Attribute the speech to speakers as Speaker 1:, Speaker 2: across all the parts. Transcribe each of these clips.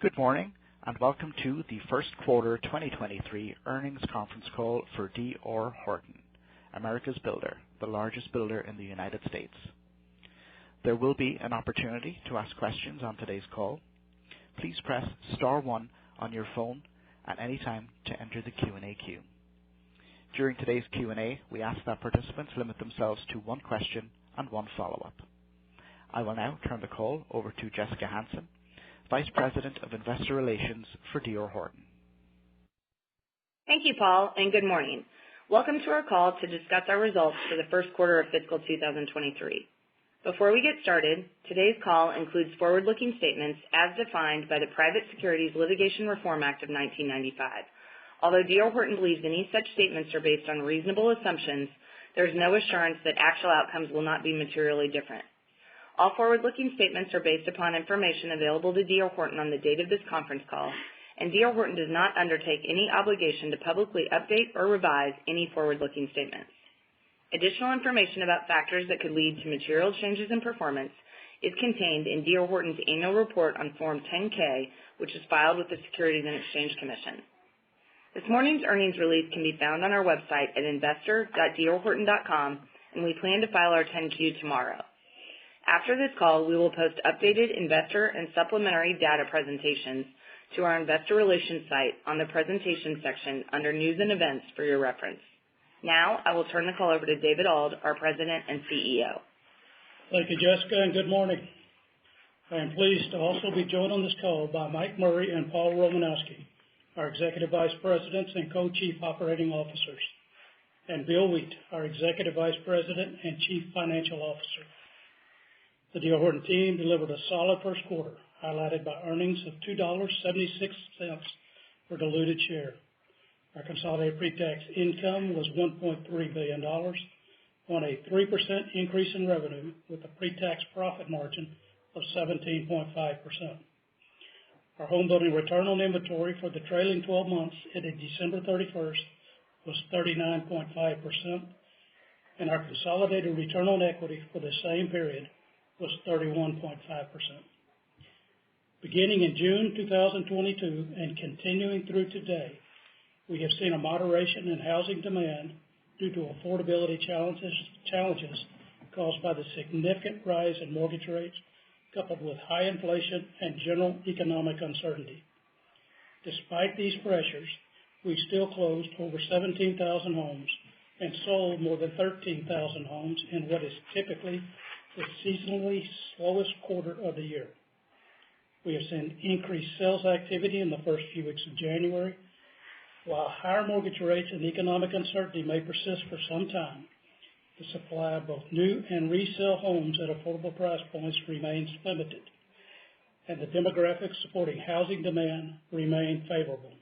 Speaker 1: Good morning, and welcome to the first quarter 2023 earnings conference call for D.R. Horton, America's builder, the largest builder in the United States. There will be an opportunity to ask questions on today's call. Please press star one on your phone at any time to enter the Q&A queue. During today's Q&A, we ask that participants limit themselves to one question and one follow-up. I will now turn the call over to Jessica Hansen, Vice President of Investor Relations for D.R. Horton.
Speaker 2: Thank you, Paul, and good morning. Welcome to our call to discuss our results for the first quarter of fiscal 2023. Before we get started, today's call includes forward-looking statements as defined by the Private Securities Litigation Reform Act of 1995. Although D.R. Horton believes any such statements are based on reasonable assumptions, there is no assurance that actual outcomes will not be materially different. All forward-looking statements are based upon information available to D.R. Horton on the date of this conference call, and D.R. Horton does not undertake any obligation to publicly update or revise any forward-looking statements. Additional information about factors that could lead to material changes in performance is contained in D.R. Horton's annual report on Form 10-K, which is filed with the Securities and Exchange Commission. This morning's earnings release can be found on our website at investor.drhorton.com, and we plan to file our 10-Q tomorrow. After this call, we will post updated investor and supplementary data presentations to our investor relations site on the presentation section under News and Events for your reference. Now, I will turn the call over to David Auld, our President and CEO.
Speaker 3: Thank you, Jessica, and good morning. I am pleased to also be joined on this call by Mike Murray and Paul Romanowski, our Executive Vice Presidents and Co-Chief Operating Officers, and Bill Wheat, our Executive Vice President and Chief Financial Officer. The D.R. Horton team delivered a solid first quarter, highlighted by earnings of $2.76 per diluted share. Our consolidated pre-tax income was $1.3 billion, on a 3% increase in revenue with a pre-tax profit margin of 17.5%. Our home building return on inventory for the trailing 12 months ended December 31st was 39.5%, and our consolidated return on equity for the same period was 31.5%. Beginning in June 2022 and continuing through today, we have seen a moderation in housing demand due to affordability challenges caused by the significant rise in mortgage rates, coupled with high inflation and general economic uncertainty. Despite these pressures, we still closed over 17,000 homes and sold more than 13,000 homes in what is typically the seasonally slowest quarter of the year. We have seen increased sales activity in the first few weeks of January. While higher mortgage rates and economic uncertainty may persist for some time, the supply of both new and resale homes at affordable price points remains limited, and the demographics supporting housing demand remain favorable.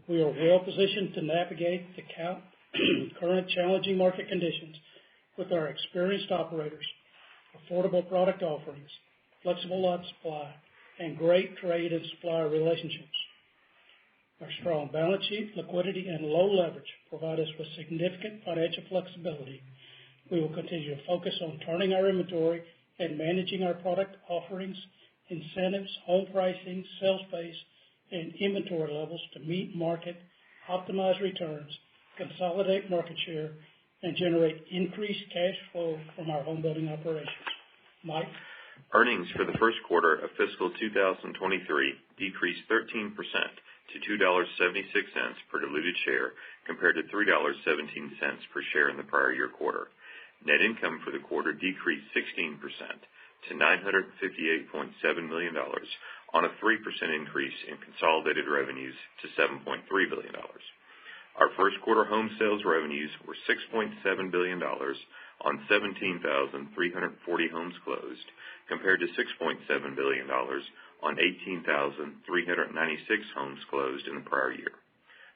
Speaker 3: We are well positioned to navigate the current challenging market conditions with our experienced operators, affordable product offerings, flexible lot supply, and great trade and supplier relationships. Our strong balance sheet, liquidity, and low leverage provide us with significant financial flexibility. We will continue to focus on turning our inventory and managing our product offerings, incentives, home pricing, sales pace, and inventory levels to meet market, optimize returns, consolidate market share, and generate increased cash flow from our home building operations. Mike?
Speaker 4: Earnings for the first quarter of fiscal 2023 decreased 13% to $2.76 per diluted share compared to $3.17 per share in the prior year quarter. Net income for the quarter decreased 16% to $958.7 million on a 3% increase in consolidated revenues to $7.3 billion. Our first quarter home sales revenues were $6.7 billion on 17,340 homes closed, compared to $6.7 billion on 18,396 homes closed in the prior year.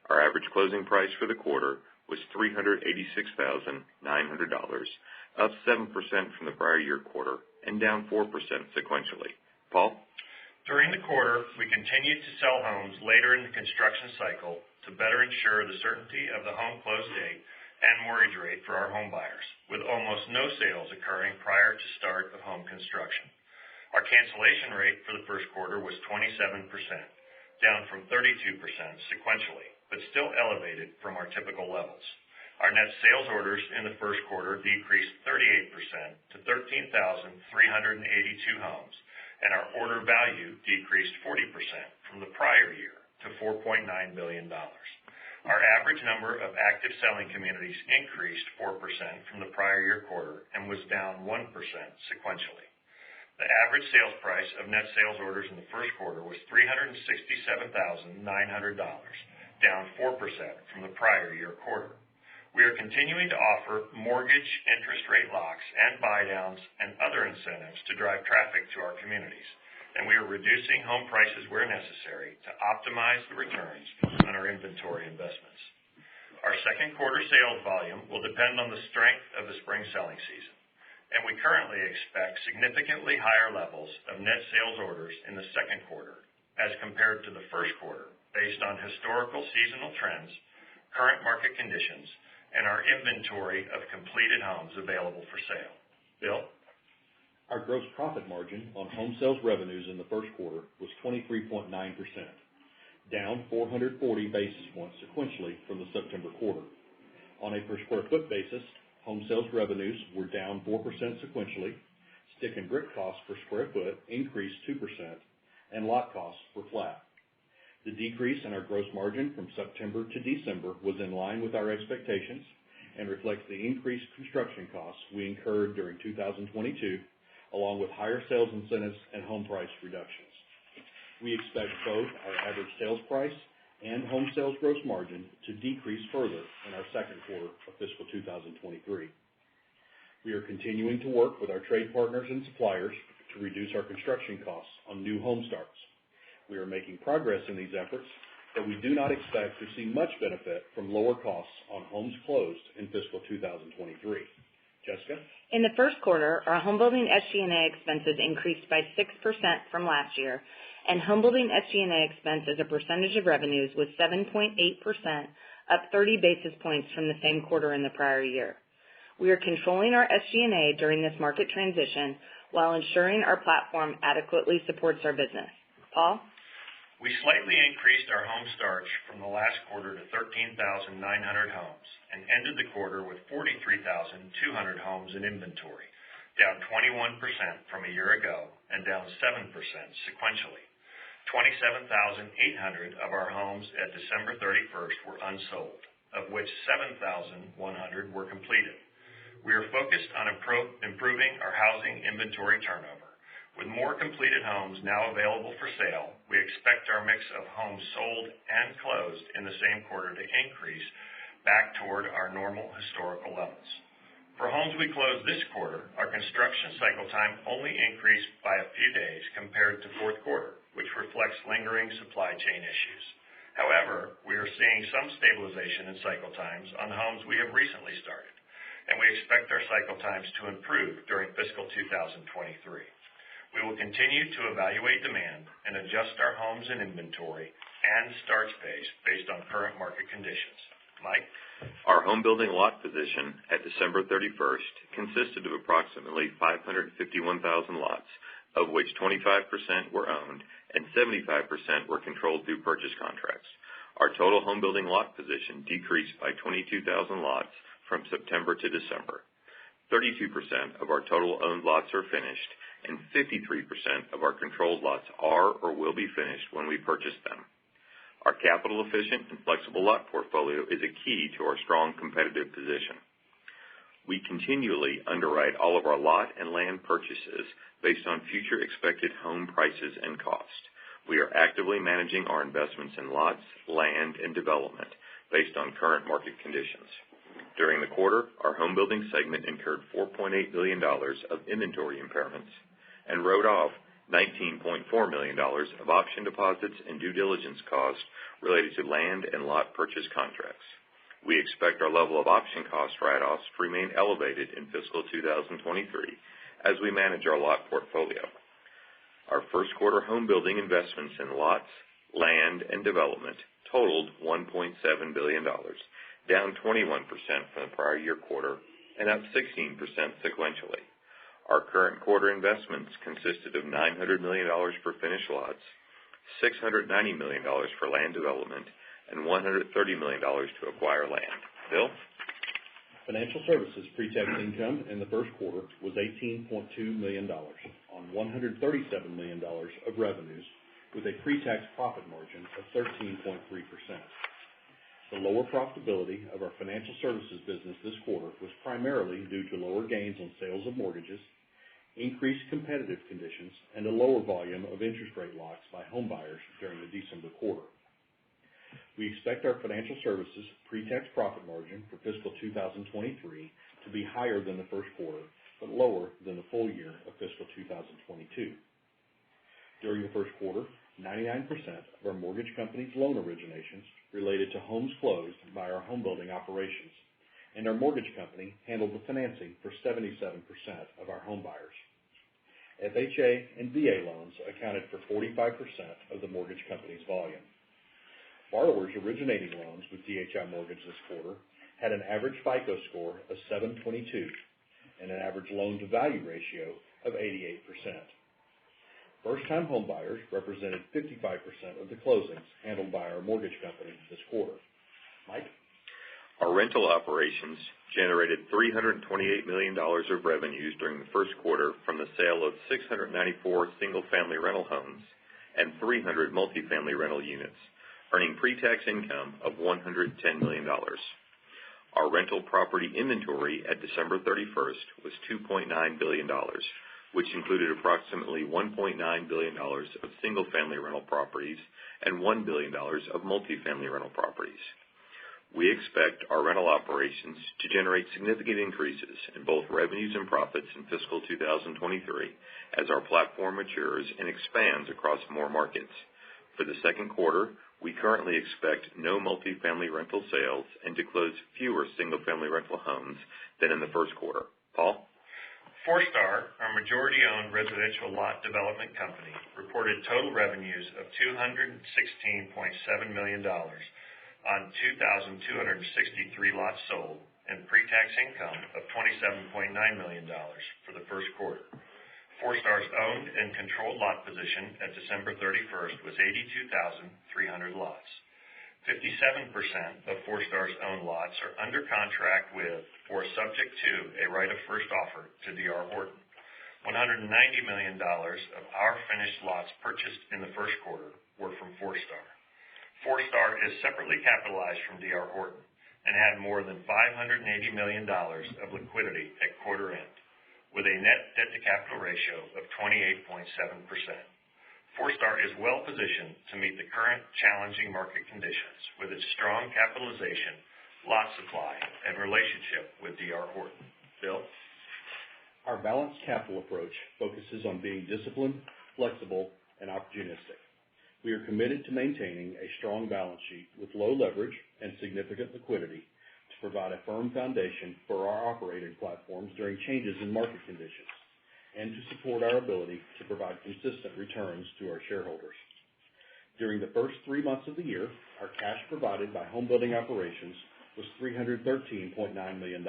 Speaker 4: Our average closing price for the quarter was $386,900, up 7% from the prior year quarter and down 4% sequentially. Paul?
Speaker 5: During the quarter, we continued to sell homes later in the construction cycle to better ensure the certainty of the home close date and mortgage rate for our home buyers, with almost no sales occurring prior to start of home construction. Our cancellation rate for the first quarter was 27%, down from 32% sequentially, but still elevated from our typical levels. Our net sales orders in the first quarter decreased 38% to 13,382 homes, and our order value decreased 40% from the prior year to $4.9 billion. Our average number of active selling communities increased 4% from the prior year quarter and was down 1% sequentially. The average sales price of net sales orders in the first quarter was $367,900, down 4% from the prior year quarter. We are continuing to offer mortgage interest rate locks and buy-downs and other incentives to drive traffic to our communities, and we are reducing home prices where necessary to optimize the returns on our inventory investments. Our second quarter sales volume will depend on the strength of the spring selling season, and we currently expect significantly higher levels of net sales orders in the second quarter as compared to the first quarter based on historical seasonal trends, current market conditions, and our inventory of completed homes available for sale. Bill?
Speaker 6: Our gross profit margin on home sales revenues in the first quarter was 23.9%, down 440 basis points sequentially from the September quarter. On a per square foot basis, home sales revenues were down 4% sequentially, stick and brick costs per square foot increased 2%, and lot costs were flat. The decrease in our gross margin from September to December was in line with our expectations and reflects the increased construction costs we incurred during 2022, along with higher sales incentives and home price reductions. We expect both our average sales price and home sales gross margin to decrease further in our second quarter of fiscal 2023. We are continuing to work with our trade partners and suppliers to reduce our construction costs on new home starts. We are making progress in these efforts, but we do not expect to see much benefit from lower costs on homes closed in fiscal 2023. Jessica?
Speaker 2: In the first quarter, our homebuilding SG&A expenses increased by 6% from last year, and homebuilding SG&A expense as a percentage of revenues was 7.8%, up 30 basis points from the same quarter in the prior year. We are controlling our SG&A during this market transition while ensuring our platform adequately supports our business. Paul?
Speaker 5: We slightly increased our home starts from the last quarter to 13,900 homes and ended the quarter with 43,200 homes in inventory, down 21% from a year ago and down 7% sequentially. 27,800 of our homes at December 31st were unsold, of which 7,100 were completed. We are focused on improving our housing inventory turnover. With more completed homes now available for sale, we expect our mix of homes sold and closed in the same quarter to increase back toward our normal historical levels. For homes we closed this quarter, our construction cycle time only increased by a few days compared to fourth quarter, which reflects lingering supply chain issues. However, we are seeing some stabilization in cycle times on homes we have recently started, and we expect our cycle times to improve during fiscal 2023. We will continue to evaluate demand and adjust our homes and inventory and starts pace based on current market conditions. Mike?
Speaker 4: Our home building lot position at December 31st consisted of approximately 551,000 lots, of which 25% were owned and 75% were controlled through purchase contracts. Our total home building lot position decreased by 22,000 lots from September to December. 32% of our total owned lots are finished, and 53% of our controlled lots are or will be finished when we purchase them. Our capital-efficient and flexible lot portfolio is a key to our strong competitive position. We continually underwrite all of our lot and land purchases based on future expected home prices and cost. We are actively managing our investments in lots, land, and development based on current market conditions. During the quarter, our home building segment incurred $4.8 million of inventory impairments and wrote off $19.4 million of option deposits and due diligence costs related to land and lot purchase contracts. We expect our level of option cost write-offs to remain elevated in fiscal 2023 as we manage our lot portfolio. Our first quarter home building investments in lots, land, and development totaled $1.7 billion, down 21% from the prior year quarter and up 16% sequentially. Our current quarter investments consisted of $900 million for finished lots, $690 million for land development, and $130 million to acquire land. Bill?
Speaker 6: Financial services pre-tax income in the first quarter was $18.2 million on $137 million of revenues, with a pre-tax profit margin of 13.3%. The lower profitability of our financial services business this quarter was primarily due to lower gains on sales of mortgages, increased competitive conditions, and a lower volume of interest rate locks by home buyers during the December quarter. We expect our financial services pre-tax profit margin for fiscal 2023 to be higher than the first quarter, but lower than the full year of fiscal 2022. During the first quarter, 99% of our mortgage company's loan originations related to homes closed by our home building operations, and our mortgage company handled the financing for 77% of our home buyers. FHA and VA loans accounted for 45% of the mortgage company's volume. Borrowers originating loans with DHI Mortgage this quarter had an average FICO score of 722 and an average loan-to-value ratio of 88%. First-time home buyers represented 55% of the closings handled by our mortgage company this quarter. Mike?
Speaker 4: Our rental operations generated $328 million of revenues during the first quarter from the sale of 694 single-family rental homes and 300 multifamily rental units, earning pre-tax income of $110 million. Our rental property inventory at December 31st was $2.9 billion, which included approximately $1.9 billion of single-family rental properties and $1 billion of multifamily rental properties. We expect our rental operations to generate significant increases in both revenues and profits in fiscal 2023 as our platform matures and expands across more markets. For the second quarter, we currently expect no multifamily rental sales and to close fewer single-family rental homes than in the first quarter. Paul?
Speaker 5: Forestar, our majority-owned residential lot development company, reported total revenues of $216.7 million on 2,263 lots sold and pre-tax income of $27.9 million for the first quarter. Forestar's owned and controlled lot position at December 31st was 82,300 lots. 57% of Forestar's owned lots are under contract with or subject to a right of first offer to D.R. Horton. $190 million of our finished lots purchased in the first quarter were from Forestar. Forestar is separately capitalized from D.R. Horton and had more than $580 million of liquidity at quarter end, with a net debt-to-capital ratio of 28.7%. Forestar is well positioned to meet the current challenging market conditions with its strong capitalization, lot supply, and relationship with D.R. Horton. Bill?
Speaker 6: Our balanced capital approach focuses on being disciplined, flexible, and opportunistic. We are committed to maintaining a strong balance sheet with low leverage and significant liquidity to provide a firm foundation for our operating platforms during changes in market conditions, and to support our ability to provide consistent returns to our shareholders. During the first 3 months of the year, our cash provided by home building operations was $313.9 million,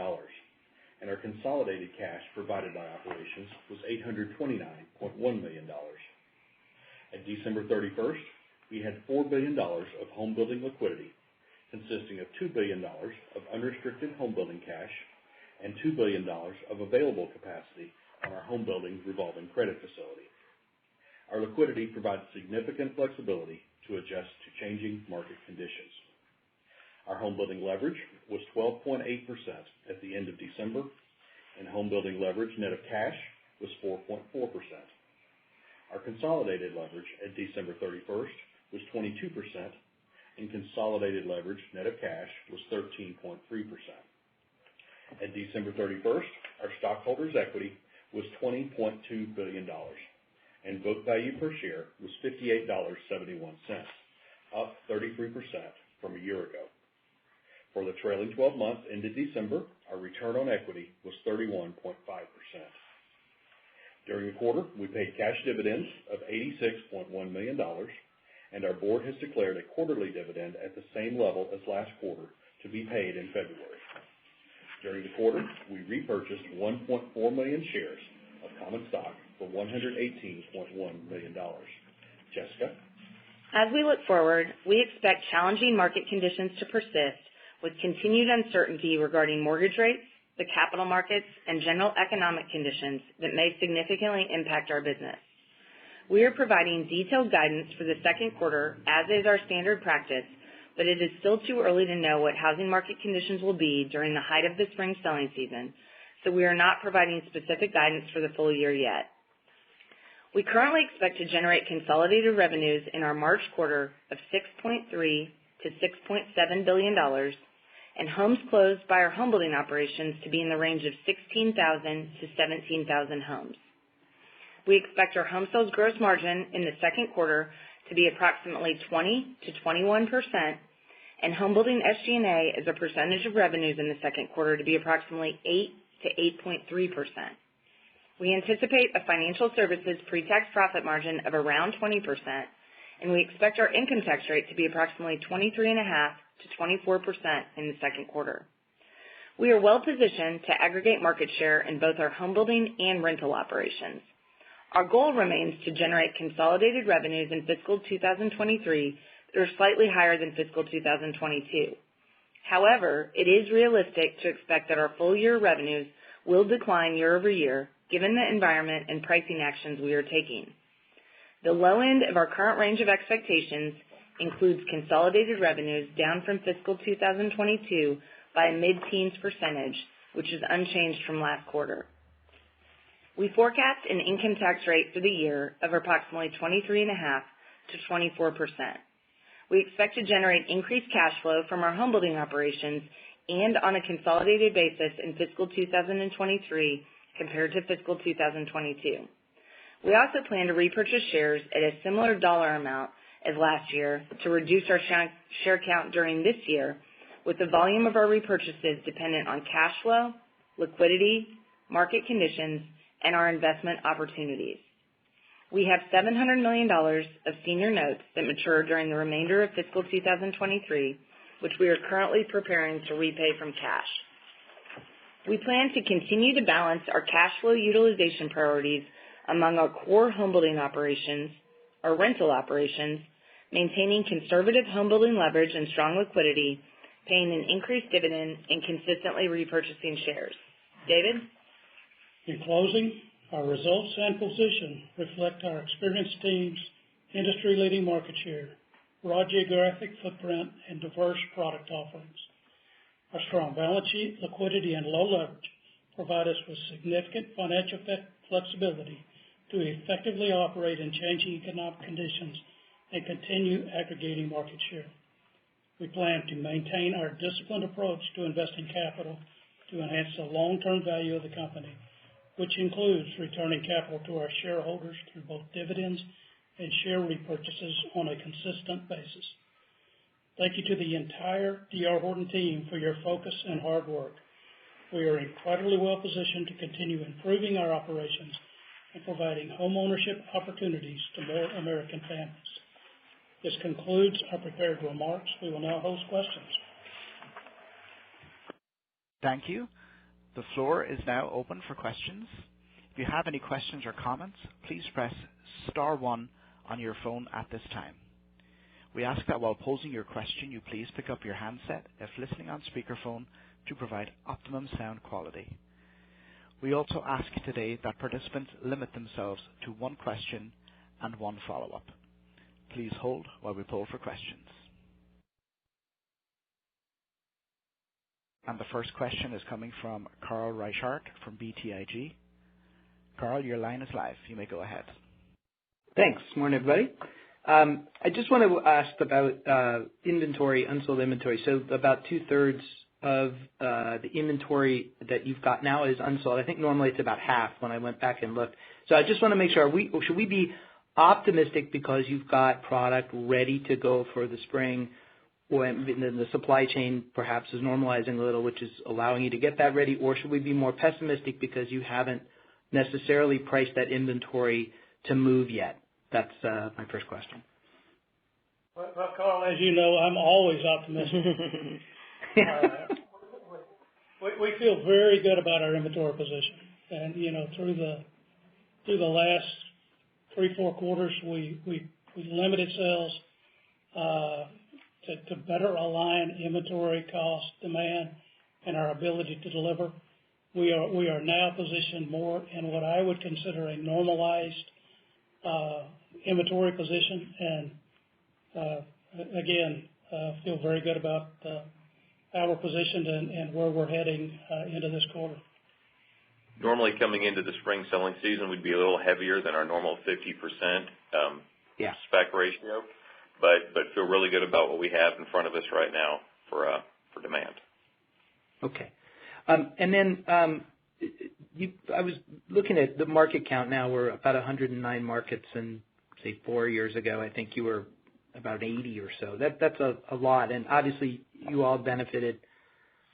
Speaker 6: and our consolidated cash provided by operations was $829.1 million. At December 31st, we had $4 billion of home building liquidity, consisting of $2 billion of unrestricted home building cash and $2 billion of available capacity on our home building revolving credit facility. Our liquidity provides significant flexibility to adjust to changing market conditions. Our home building leverage was 12.8% at the end of December, and home building leverage net of cash was 4.4%. Our consolidated leverage at December 31st was 22%, and consolidated leverage net of cash was 13.3%. At December 31st, our stockholders' equity was $20.2 billion, and book value per share was $58.71, up 33% from a year ago. For the trailing 12 months ended December, our return on equity was 31.5%. During the quarter, we paid cash dividends of $86.1 million, and our board has declared a quarterly dividend at the same level as last quarter to be paid in February. During the quarter, we repurchased 1.4 million shares of common stock for $118.1 million. Jessica?
Speaker 2: As we look forward, we expect challenging market conditions to persist with continued uncertainty regarding mortgage rates, the capital markets, and general economic conditions that may significantly impact our business. We are providing detailed guidance for the second quarter, as is our standard practice, but it is still too early to know what housing market conditions will be during the height of the spring selling season, so we are not providing specific guidance for the full year yet. We currently expect to generate consolidated revenues in our March quarter of $6.3 to $6.7 billion and homes closed by our homebuilding operations to be in the range of 16,000 to 17,000 homes. We expect our home sales gross margin in the second quarter to be approximately 20 to 21%, and homebuilding SG&A as a percentage of revenues in the second quarter to be approximately 8 to 8.3%. We anticipate a financial services pre-tax profit margin of around 20%, and we expect our income tax rate to be approximately 23.5% to 24% in the second quarter. We are well positioned to aggregate market share in both our homebuilding and rental operations. Our goal remains to generate consolidated revenues in fiscal 2023 that are slightly higher than fiscal 2022. However, it is realistic to expect that our full-year revenues will decline year over year, given the environment and pricing actions we are taking. The low end of our current range of expectations includes consolidated revenues down from fiscal 2022 by a mid-teens percentage, which is unchanged from last quarter. We forecast an income tax rate for the year of approximately 23.5% to 24%. We expect to generate increased cash flow from our homebuilding operations and on a consolidated basis in fiscal 2023 compared to fiscal 2022. We also plan to repurchase shares at a similar dollar amount as last year to reduce our share count during this year, with the volume of our repurchases dependent on cash flow, liquidity, market conditions, and our investment opportunities. We have $700 million of senior notes that mature during the remainder of fiscal 2023, which we are currently preparing to repay from cash. We plan to continue to balance our cash flow utilization priorities among our core homebuilding operations, our rental operations, maintaining conservative homebuilding leverage and strong liquidity, paying an increased dividend, and consistently repurchasing shares. David?
Speaker 3: In closing, our results and position reflect our experienced teams, industry-leading market share, broad geographic footprint, and diverse product offerings. Our strong balance sheet, liquidity, and low leverage provide us with significant financial flexibility to effectively operate in changing economic conditions and continue aggregating market share. We plan to maintain our disciplined approach to investing capital to enhance the long-term value of the company, which includes returning capital to our shareholders through both dividends and share repurchases on a consistent basis. Thank you to the entire D.R. Horton team for your focus and hard work. We are incredibly well positioned to continue improving our operations and providing home ownership opportunities to more American families. This concludes our prepared remarks. We will now host questions.
Speaker 1: Thank you. The floor is now open for questions. If you have any questions or comments, please press star one on your phone at this time. We ask that while posing your question, you please pick up your handset if listening on speakerphone to provide optimum sound quality. We also ask today that participants limit themselves to one question and one follow-up. Please hold while we poll for questions. And the first question is coming from Carl Reichardt from BTIG. Carl, your line is live. You may go ahead.
Speaker 7: Thanks. Morning, everybody. I just want to ask about inventory, unsold inventory. So about 2/3 of the inventory that you've got now is unsold. I think normally it's about half when I went back and looked. So I just want to make sure, should we be optimistic because you've got product ready to go for the spring, when the supply chain perhaps is normalizing a little, which is allowing you to get that ready, or should we be more pessimistic because you haven't necessarily priced that inventory to move yet? That's my first question.
Speaker 3: Well, Carl, as you know, I'm always optimistic. We feel very good about our inventory position. And, through the through the last 3-4 quarters, we limited sales to better align inventory, cost, demand, and our ability to deliver. We are now positioned more in what I would consider a normalized inventory position, and again, feel very good about how we're positioned and where we're heading into this quarter.
Speaker 4: Normally coming into the spring selling season, we'd be a little heavier than our normal 50% spec ratio, but feel really good about what we have in front of us right now for demand.
Speaker 7: Okay. And then I was looking at the market count now. We're about 109 markets, and say 4 years ago, I think you were about 80 or so. That's a lot, and obviously you all benefited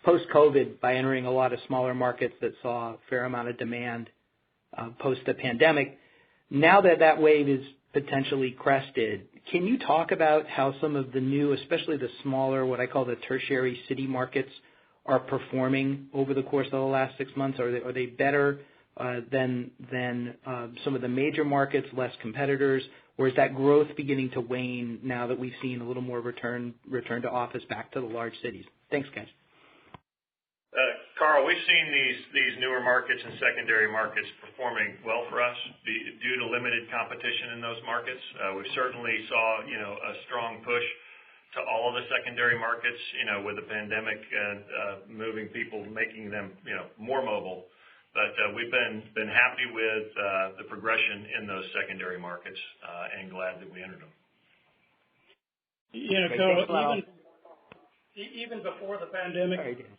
Speaker 7: post-COVID by entering a lot of smaller markets that saw a fair amount of demand post the pandemic. Now that wave is potentially crested, can you talk about how some of the new, especially the smaller, what I call the tertiary city markets, are performing over the course of the last 6 months? Are they better than some of the major markets, less competitors, or is that growth beginning to wane now that we've seen a little more return to office back to the large cities? Thanks, guys.
Speaker 5: Carl, we've seen these newer markets and secondary markets performing well for us due to limited competition in those markets. We certainly saw, a strong push to all of the secondary markets, with the pandemic and moving people, making them, more mobile. But we've been happy with the progression in those secondary markets and glad that we entered them.
Speaker 3: Carl, even before the pandemic,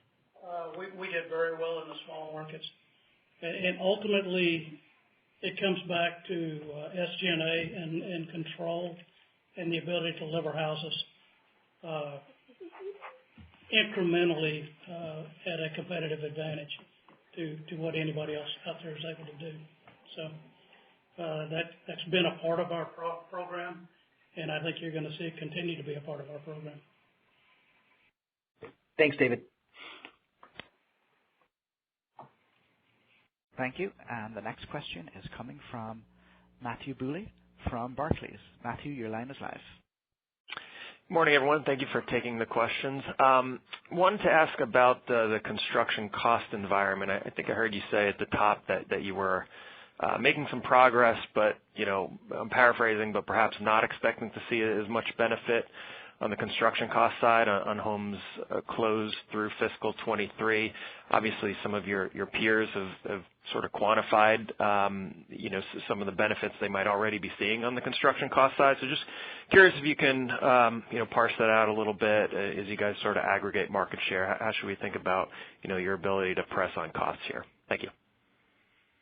Speaker 3: we did very well in the small markets, and ultimately it comes back to SG&A and control and the ability to deliver houses incrementally at a competitive advantage to what anybody else out there is able to do. So that's been a part of our program, and I think you're going to see it continue to be a part of our program.
Speaker 7: Thanks, David.
Speaker 1: Thank you. And the next question is coming from Matthew Bouley from Barclays. Matthew, your line is live.
Speaker 8: Morning, everyone. Thank you for taking the questions. Wanted to ask about the construction cost environment. I think I heard you say at the top that you were making some progress, but, I'm paraphrasing, but perhaps not expecting to see as much benefit on the construction cost side on homes closed through fiscal 23. Obviously, some of your peers have sort of quantified, some of the benefits they might already be seeing on the construction cost side. So just curious if you can, parse that out a little bit as you guys sort of aggregate market share. How should we think about, your ability to press on costs here? Thank you.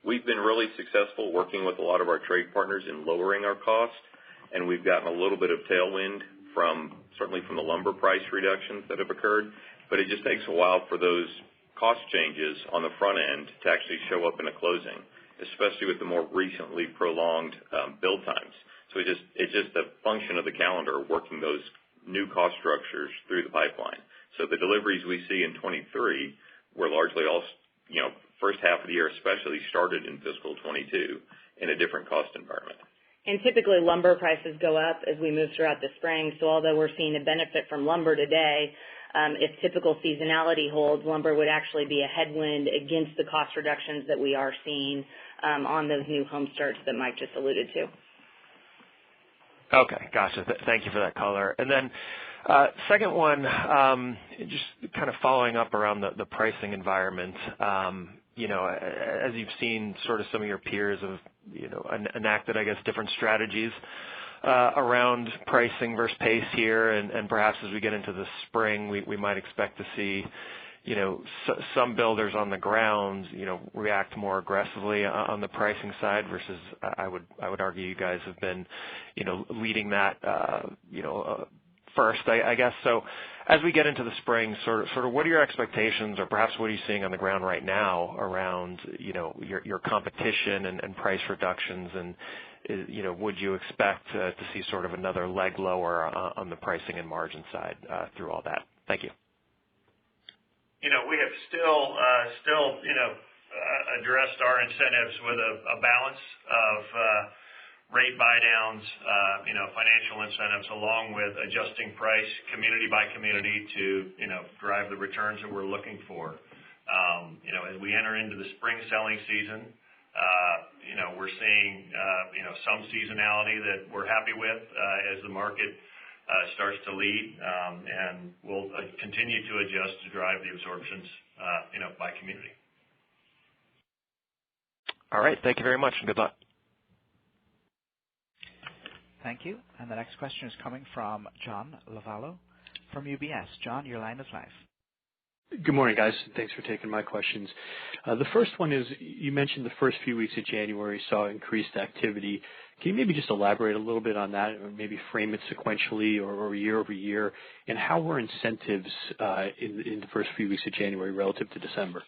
Speaker 4: We've been really successful working with a lot of our trade partners in lowering our costs, and we've gotten a little bit of tailwind certainly from the lumber price reductions that have occurred, but it just takes a while for those cost changes on the front end to actually show up in a closing, especially with the more recently prolonged build times. So it's just a function of the calendar working those new cost structures through the pipeline. So the deliveries we see in 23 were largely all, first half of the year especially started in fiscal 22 in a different cost environment.
Speaker 2: And typically lumber prices go up as we move throughout the spring. So although we're seeing a benefit from lumber today, if typical seasonality holds, lumber would actually be a headwind against the cost reductions that we are seeing on those new home starts that Mike just alluded to.
Speaker 8: Okay, gotcha. Thank you for that color. And then second one, just kind of following up around the pricing environment. As you've seen sort of some of your peers have, enacted, I guess, different strategies around pricing versus pace here, and perhaps as we get into the spring, we might expect to see, some builders on the ground, react more aggressively on the pricing side versus I would argue you guys have been, leading that, first, I guess. So as we get into the spring, sort of what are your expectations, or perhaps what are you seeing on the ground right now around, your competition and price reductions, and, would you expect to see sort of another leg lower on the pricing and margin side through all that? Thank you.
Speaker 5: We have still, addressed our incentives with a balance of rate buy-downs, financial incentives, along with adjusting price community by community to, drive the returns that we're looking for. As we enter into the spring selling season, we're seeing, some seasonality that we're happy with as the market starts to lead, and we'll continue to adjust to drive the absorptions, by community.
Speaker 8: All right. Thank you very much, and good luck.
Speaker 1: Thank you. And the next question is coming from John Lovallo from UBS. John, your line is live.
Speaker 9: Good morning, guys. Thanks for taking my questions. The first one is, you mentioned the first few weeks of January saw increased activity. Can you maybe just elaborate a little bit on that, or maybe frame it sequentially or year over year? And how were incentives in the first few weeks of January relative to December?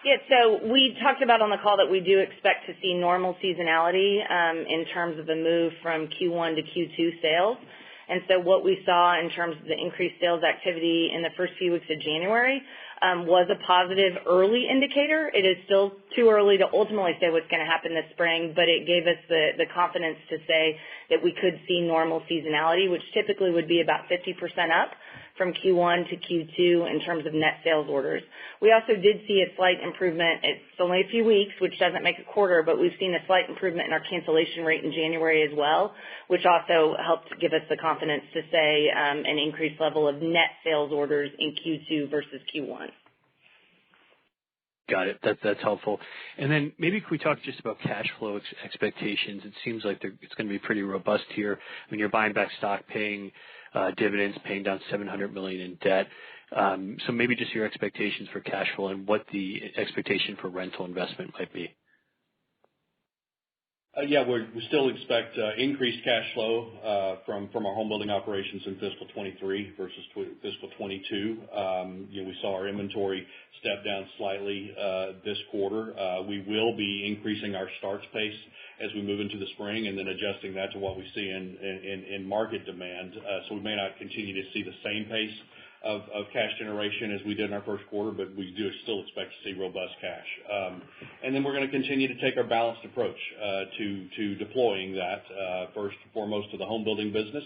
Speaker 2: Yeah, so we talked about on the call that we do expect to see normal seasonality in terms of the move from Q1 to Q2 sales. And so what we saw in terms of the increased sales activity in the first few weeks of January was a positive early indicator. It is still too early to ultimately say what's going to happen this spring, but it gave us the confidence to say that we could see normal seasonality, which typically would be about 50% up from Q1 to Q2 in terms of net sales orders. We also did see a slight improvement. It's only a few weeks, which doesn't make a quarter, but we've seen a slight improvement in our cancellation rate in January as well, which also helped give us the confidence to say an increased level of net sales orders in Q2 versus Q1.
Speaker 9: Got it. That's helpful. And then maybe could we talk just about cash flow expectations? It seems like it's going to be pretty robust here. I mean, you're buying back stock, paying dividends, paying down $700 million in debt. So maybe just your expectations for cash flow and what the expectation for rental investment might be.
Speaker 6: We still expect increased cash flow from our home building operations in fiscal 23 versus fiscal 22. We saw our inventory step down slightly this quarter. We will be increasing our starts pace as we move into the spring, and then adjusting that to what we see in market demand. So we may not continue to see the same pace of cash generation as we did in our first quarter, but we do still expect to see robust cash. And then we're going to continue to take our balanced approach to deploying that first and foremost to the home building business.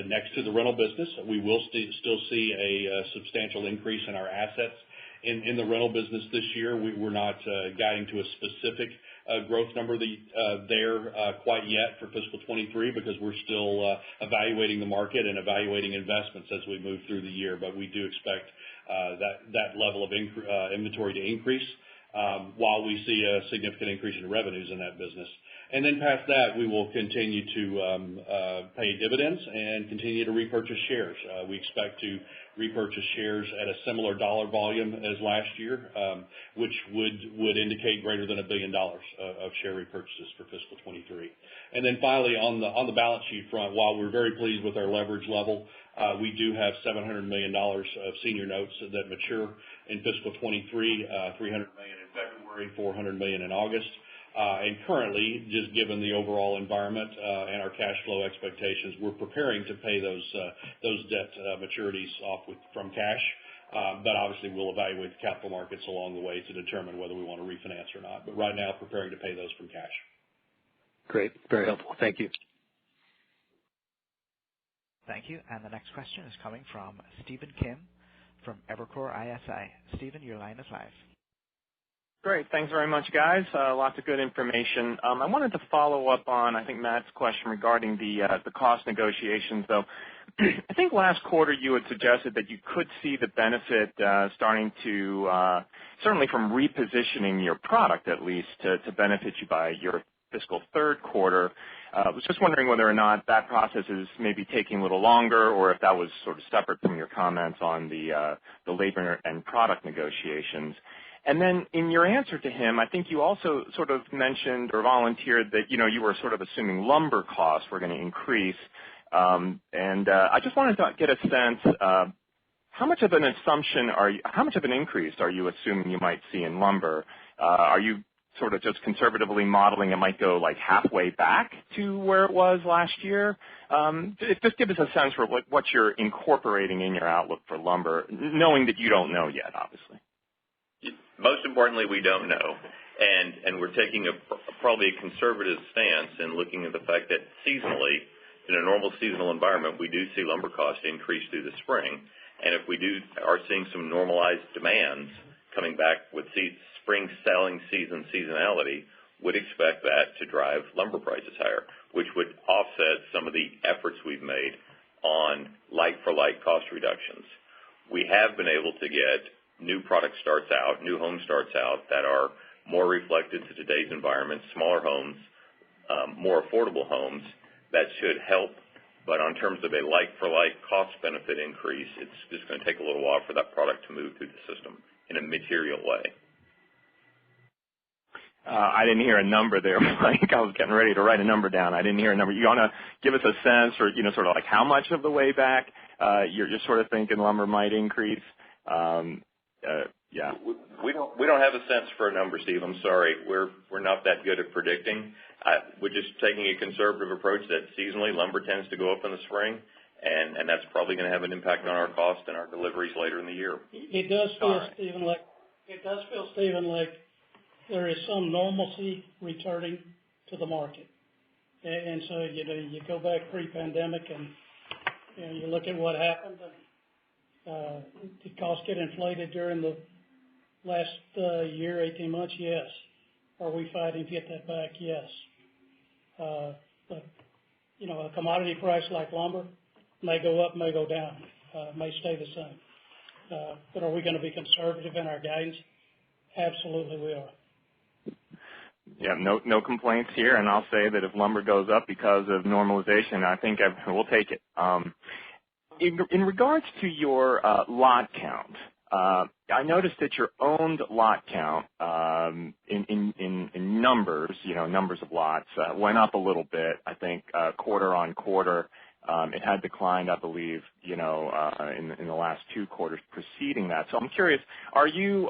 Speaker 6: Next to the rental business, we will still see a substantial increase in our assets in the rental business this year. We're not guiding to a specific growth number there quite yet for fiscal 23, because we're still evaluating the market and evaluating investments as we move through the year. But we do expect that level of inventory to increase while we see a significant increase in revenues in that business. And then past that, we will continue to pay dividends and continue to repurchase shares. We expect to repurchase shares at a similar dollar volume as last year, which would indicate greater than $1 billion of share repurchases for fiscal 23. And then finally, on the balance sheet front, while we're very pleased with our leverage level, we do have $700 million of senior notes that mature in fiscal 23, $300 million in February, $400 million in August. And currently, just given the overall environment and our cash flow expectations, we're preparing to pay those debt maturities off from cash. But obviously, we'll evaluate the capital markets along the way to determine whether we want to refinance or not. But right now, preparing to pay those from cash.
Speaker 9: Great. Very helpful. Thank you.
Speaker 1: Thank you. And the next question is coming from Stephen Kim from Evercore ISI. Stephen, your line is live.
Speaker 10: Great. Thanks very much, guys. Lots of good information. I wanted to follow up on, I think, Matt's question regarding the cost negotiations, though. I think last quarter you had suggested that you could see the benefit starting to, certainly from repositioning your product at least, to benefit you by your fiscal third quarter. I was just wondering whether or not that process is maybe taking a little longer, or if that was sort of separate from your comments on the labor and product negotiations. And then in your answer to him, I think you also sort of mentioned or volunteered that, you were sort of assuming lumber costs were going to increase. I just wanted to get a sense, how much of an increase are you assuming you might see in lumber? Are you sort of just conservatively modeling it might go like halfway back to where it was last year? Just give us a sense for what you're incorporating in your outlook for lumber, knowing that you don't know yet, obviously.
Speaker 4: Most importantly, we don't know. And we're taking probably a conservative stance in looking at the fact that seasonally, in a normal seasonal environment, we do see lumber costs increase through the spring. And if we are seeing some normalized demands coming back with spring selling seasonality, would expect that to drive lumber prices higher, which would offset some of the efforts we've made on like-for-like cost reductions. We have been able to get new product starts out, new home starts out that are more reflected to today's environment, smaller homes, more affordable homes. That should help. But on terms of a like-for-like cost benefit increase, it's just going to take a little while for that product to move through the system in a material way.
Speaker 10: I didn't hear a number there, Mike. I was getting ready to write a number down. I didn't hear a number. You want to give us a sense, or sort of like how much of the way back you're sort of thinking lumber might increase? Yeah.
Speaker 4: We don't have a sense for a number, Steve. I'm sorry. We're not that good at predicting. We're just taking a conservative approach that seasonally lumber tends to go up in the spring, and that's probably going to have an impact on our cost and our deliveries later in the year.
Speaker 3: It does feel, Stephen, like there is some normalcy returning to the market. And so, you go back pre-pandemic and you look at what happened. Did costs get inflated during the last year, 18 months? Yes. Are we fighting to get that back? Yes. But, a commodity price like lumber may go up, may go down, may stay the same. But are we going to be conservative in our guidance? Absolutely we are.
Speaker 10: Yeah, no complaints here, and I'll say that if lumber goes up because of normalization, I think we'll take it. In regards to your lot count, I noticed that your owned lot count in numbers, numbers of lots, went up a little bit. I think quarter on quarter, it had declined, I believe, in the last 2 quarters preceding that. So I'm curious, are you,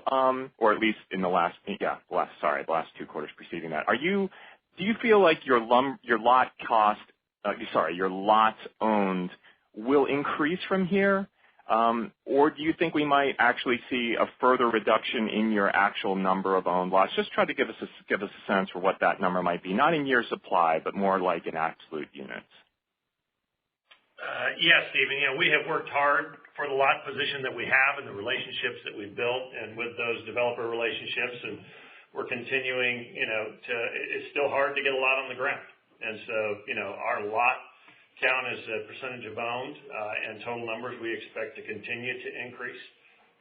Speaker 10: or at least in the last 2 quarters preceding that, do you feel like your lot cost, your lots owned will increase from here? Or do you think we might actually see a further reduction in your actual number of owned lots? Just try to give us a sense for what that number might be, not in year supply, but more like in absolute units.
Speaker 5: Yes, Stephen. We have worked hard for the lot position that we have and the relationships that we've built, and with those developer relationships, and we're continuing. It's still hard to get a lot on the ground, and so our lot count as a percentage of owned and total numbers we expect to continue to increase.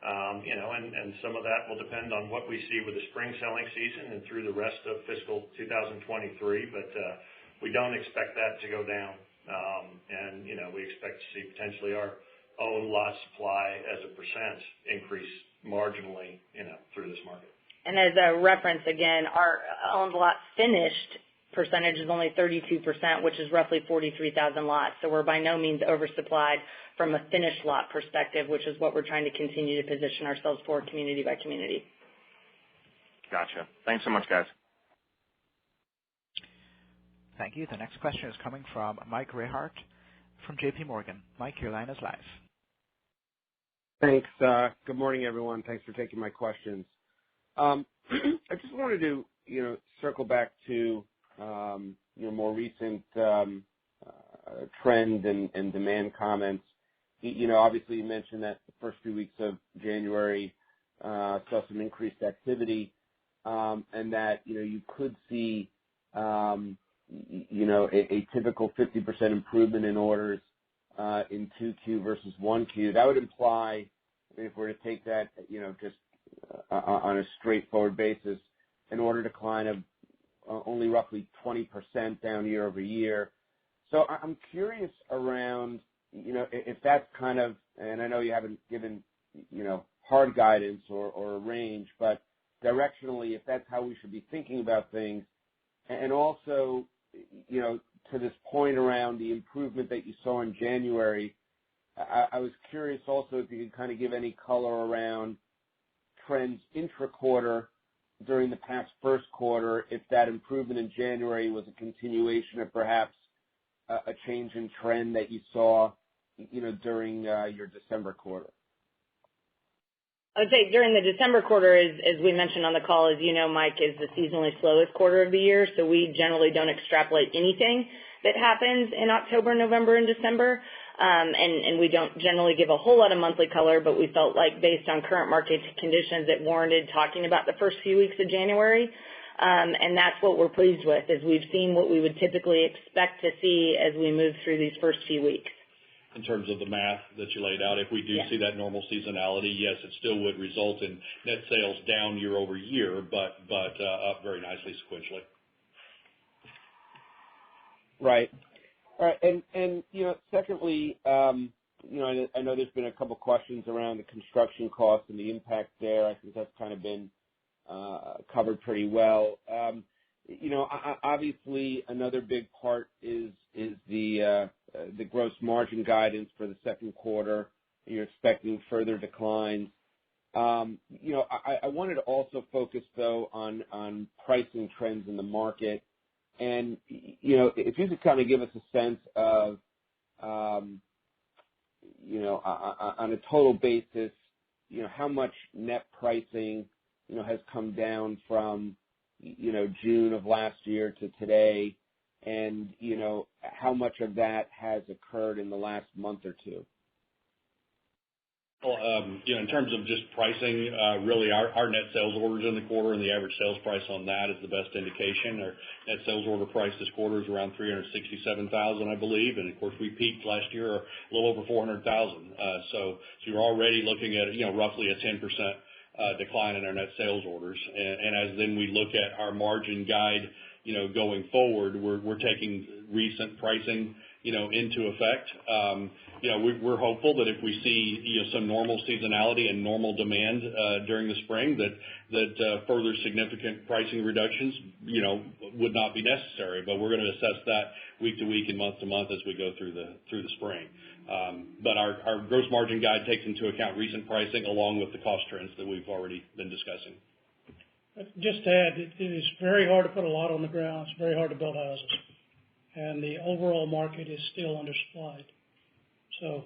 Speaker 5: And some of that will depend on what we see with the spring selling season and through the rest of fiscal 2023. But we don't expect that to go down. And we expect to see potentially our own lot supply as a percent increase marginally, through this market.
Speaker 2: And as a reference, again, our owned lot finished percentage is only 32%, which is roughly 43,000 lots. So we're by no means oversupplied from a finished lot perspective, which is what we're trying to continue to position ourselves for community by community.
Speaker 10: Gotcha. Thanks so much, guys.
Speaker 1: Thank you. The next question is coming from Mike Rehaut from JP Morgan. Mike, your line is live.
Speaker 11: Thanks. Good morning, everyone. Thanks for taking my questions. I just wanted to, circle back to more recent trend and demand comments. Obviously you mentioned that the first few weeks of January saw some increased activity, and that you could see a typical 50% improvement in orders in 2Q versus 1Q. That would imply, if we're to take that just on a straightforward basis, an order decline of only roughly 20% down year over year. So I'm curious around, if that's kind of, and I know you haven't given, hard guidance or a range, but directionally, if that's how we should be thinking about things. And also, to this point around the improvement that you saw in January, I was curious also if you could kind of give any color around trends intra-quarter during the past first quarter, if that improvement in January was a continuation of perhaps a change in trend that you saw, during your December quarter.
Speaker 2: I would say during the December quarter, as we mentioned on the call, as you know, Mike, is the seasonally slowest quarter of the year, so we generally don't extrapolate anything that happens in October, November, and December. And we don't generally give a whole lot of monthly color, but we felt like based on current market conditions, it warranted talking about the first few weeks of January. And that's what we're pleased with, is we've seen what we would typically expect to see as we move through these first few weeks.
Speaker 6: In terms of the math that you laid out, if we do see that normal seasonality, yes, it still would result in net sales down year over year, but up very nicely sequentially.
Speaker 11: Right. All right. And secondly, I know there's been a couple questions around the construction costs and the impact there. I think that's kind of been covered pretty well. Obviously another big part is the gross margin guidance for the second quarter. You're expecting further declines. I wanted to also focus though on pricing trends in the market. And, if you could kind of give us a sense of, on a total basis, how much net pricing, has come down from, June of last year to today, and, how much of that has occurred in the last month or two?
Speaker 6: Well, in terms of just pricing, really our net sales orders in the quarter and the average sales price on that is the best indication. Our net sales order price this quarter is around $367,000, I believe, and of course we peaked last year a little over $400,000. So you're already looking at roughly a 10% decline in our net sales orders, and as then we look at our margin guide, going forward, we're taking recent pricing into effect. We're hopeful that if we see some normal seasonality and normal demand during the spring, that further significant pricing reductions would not be necessary. But we're going to assess that week to week and month to month as we go through the spring. But our gross margin guide takes into account recent pricing along with the cost trends that we've already been discussing.
Speaker 3: Just to add, it is very hard to put a lot on the ground. It's very hard to build houses, and the overall market is still undersupplied. So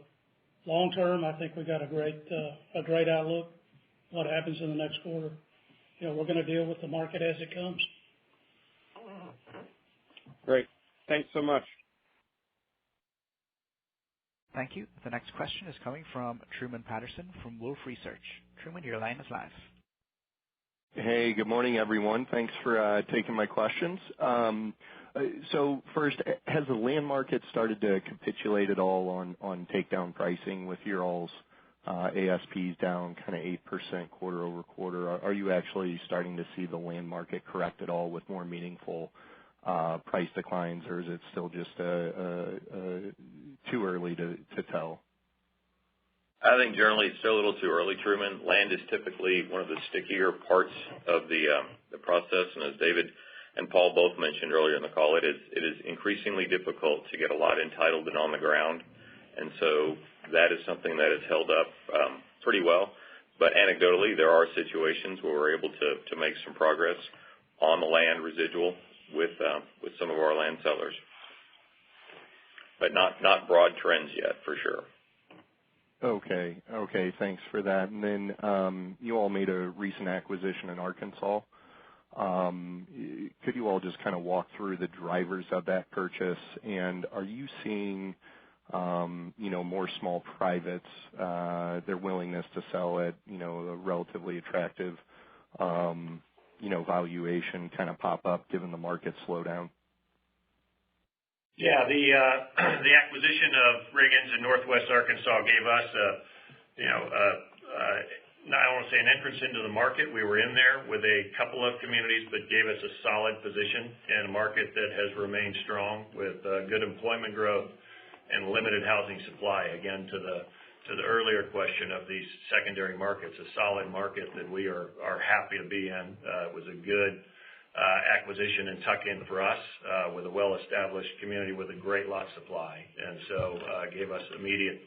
Speaker 3: long term, I think we got a great outlook. What happens in the next quarter, we're going to deal with the market as it comes.
Speaker 11: Great. Thanks so much.
Speaker 1: Thank you. The next question is coming from Truman Patterson from Wolfe Research. Truman, your line is live.
Speaker 12: Hey, good morning, everyone. Thanks for taking my questions. So first, has the land market started to capitulate at all on takedown pricing with your all's ASPs down kind of 8% quarter over quarter? Are you actually starting to see the land market correct at all with more meaningful price declines, or is it still just too early to tell?
Speaker 4: I think generally it's still a little too early, Truman. Land is typically one of the stickier parts of the process, and as David and Paul both mentioned earlier in the call, it is increasingly difficult to get a lot entitled and on the ground, and so that is something that has held up pretty well. But anecdotally, there are situations where we're able to make some progress on the land residual with some of our land sellers, but not broad trends yet for sure.
Speaker 12: Okay, thanks for that. And then you all made a recent acquisition in Arkansas. Could you all just kind of walk through the drivers of that purchase? And are you seeing, more small privates, their willingness to sell at, a relatively attractive, valuation kind of pop up given the market slowdown?
Speaker 5: Yeah, the acquisition of Riggins in Northwest Arkansas gave us I don't want to say an entrance into the market. We were in there with a couple of communities, but gave us a solid position in a market that has remained strong with good employment growth and limited housing supply. Again, to the earlier question of these secondary markets, a solid market that we are happy to be in. It was a good acquisition and tuck-in for us with a well-established community with a great lot supply, and so gave us immediate